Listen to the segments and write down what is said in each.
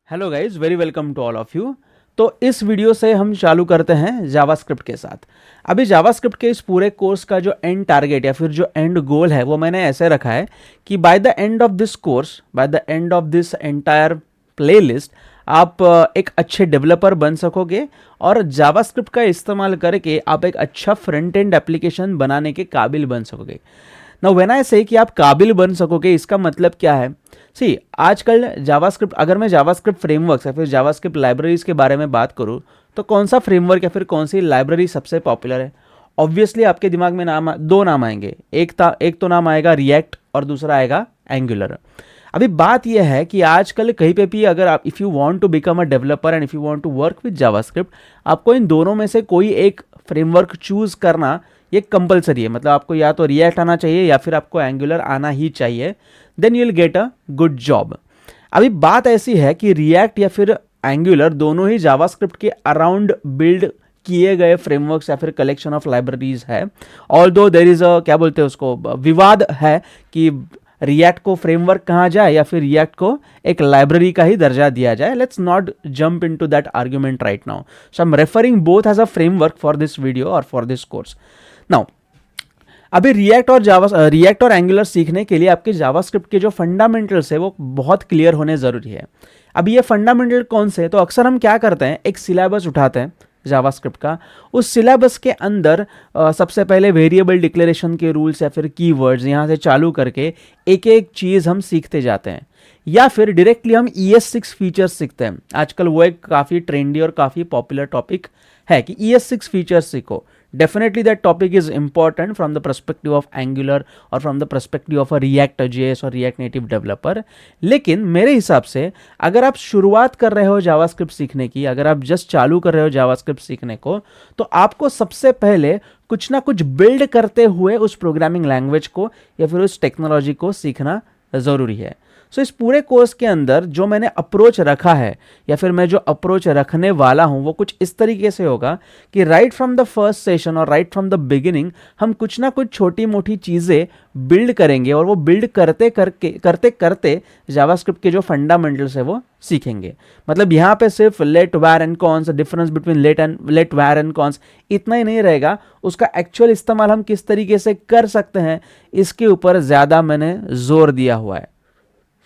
Hello guys, very welcome to all of you. तो इस video से हम चालू करते हैं जावास्क्रिप्ट के साथ। अभी जावास्क्रिप्ट के इस पूरे कोर्स का जो एंड टारगेट या फिर जो एंड गोल है वो मैंने ऐसे रखा है कि by the end of this course, by the end of this entire playlist आप एक अच्छे डेवलपर बन सकोगे और जावास्क्रिप्ट का इस्तेमाल करके आप एक अच्छा फ्रंट एंड एप्लीकेशन बनाने के काबिल बन सकोगे। नाउ व्हेन आई से कि आप काबिल बन सकोगे, इसका मतलब क्या है? सी, आजकल जावास्क्रिप्ट, अगर मैं जावास्क्रिप्ट फ्रेमवर्क या फिर जावास्क्रिप्ट लाइब्रेरीज के बारे में बात करूँ तो कौन सा फ्रेमवर्क या फिर कौन सी लाइब्रेरी सबसे पॉपुलर है? ऑब्वियसली आपके दिमाग में दो नाम आएंगे। एक तो नाम आएगा रिएक्ट और दूसरा आएगा एंगुलर। अभी बात यह है कि आजकल कहीं पे भी अगर आप if you want to become a developer and if you want to work with JavaScript, आपको इन दोनों में से कोई एक फ्रेमवर्क चूज करना ये कंपलसरी है। मतलब आपको या तो रिएक्ट आना चाहिए या फिर आपको एंगुलर आना ही चाहिए, then you will get a good job. अभी बात ऐसी है कि रिएक्ट या फिर एंगुलर दोनों ही जावास्क्रिप्ट के अराउंड बिल्ड किए गए फ्रेमवर्क्स या फिर कलेक्शन ऑफ लाइब्रेरीज है। ऑल्दो देयर इज अ क्या बोलते हैं उसको, विवाद है कि रिएक्ट को फ्रेमवर्क कहा जाए या फिर रिएक्ट को एक लाइब्रेरी का ही दर्जा दिया जाए। Let's not jump into that argument right now. So I am referring both as a framework for this video और फॉर दिस कोर्स। नाउ अभी रिएक्ट और एंगुलर सीखने के लिए आपके जावास्क्रिप्ट के जो फंडामेंटल्स है वो बहुत क्लियर होने जरूरी है। अभी ये फंडामेंटल कौन से हैं? तो अक्सर हम क्या करते हैं, एक सिलेबस उठाते हैं जावास्क्रिप्ट का। उस सिलेबस के अंदर सबसे पहले वेरिएबल डिक्लेरेशन के रूल्स या फिर कीवर्ड्स यहाँ से चालू करके एक एक चीज़ हम सीखते जाते हैं, या फिर डायरेक्टली हम ES6 फीचर्स सीखते हैं। आजकल वो एक काफ़ी ट्रेंडी और काफ़ी पॉपुलर टॉपिक है कि ES6 फीचर्स सीखो। Definitely that topic is important from the perspective of Angular और from the perspective of a React JS और रिएक्ट नेटिव डेवलपर। लेकिन मेरे हिसाब से अगर आप शुरुआत कर रहे हो जावास्क्रिप्ट सीखने की, अगर आप जस्ट चालू कर रहे हो जावास्क्रिप्ट सीखने को, तो आपको सबसे पहले कुछ ना कुछ बिल्ड करते हुए उस प्रोग्रामिंग लैंग्वेज को या फिर उस टेक्नोलॉजी को सीखना ज़रूरी है। सो इस पूरे कोर्स के अंदर जो मैंने अप्रोच रखा है या फिर मैं जो अप्रोच रखने वाला हूं वो कुछ इस तरीके से होगा कि right from the first session और राइट फ्रॉम द बिगिनिंग हम कुछ ना कुछ छोटी मोटी चीज़ें बिल्ड करेंगे और वो बिल्ड करते करते जावास्क्रिप्ट के जो फंडामेंटल्स है वो सीखेंगे। मतलब यहाँ पे सिर्फ let var and const, difference between let var and const, इतना ही नहीं रहेगा। उसका एक्चुअल इस्तेमाल हम किस तरीके से कर सकते हैं इसके ऊपर ज़्यादा मैंने जोर दिया हुआ है।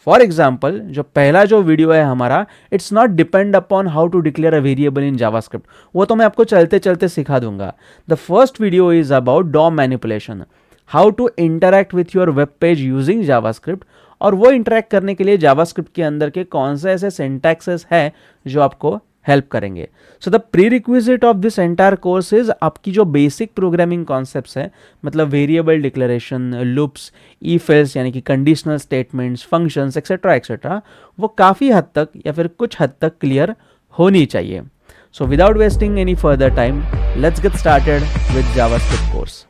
फॉर एग्जाम्पल, जो पहला जो वीडियो है हमारा, it's not depend upon how to declare a variable in JavaScript, वो तो मैं आपको चलते चलते सिखा दूंगा। The first video is about DOM manipulation, how to interact with your web page using JavaScript, और वो इंटरैक्ट करने के लिए जावास्क्रिप्ट के अंदर के कौन से ऐसे सिंटैक्सेस हैं जो आपको हेल्प करेंगे। So the pre requisite of this entire course is आपकी जो बेसिक प्रोग्रामिंग कॉन्सेप्ट्स है, मतलब variable declaration, loops, if else यानी कि conditional statements, functions etcetera etcetera, वो काफ़ी हद तक या फिर कुछ हद तक क्लियर होनी चाहिए। So without wasting any further time, let's get started with JavaScript course.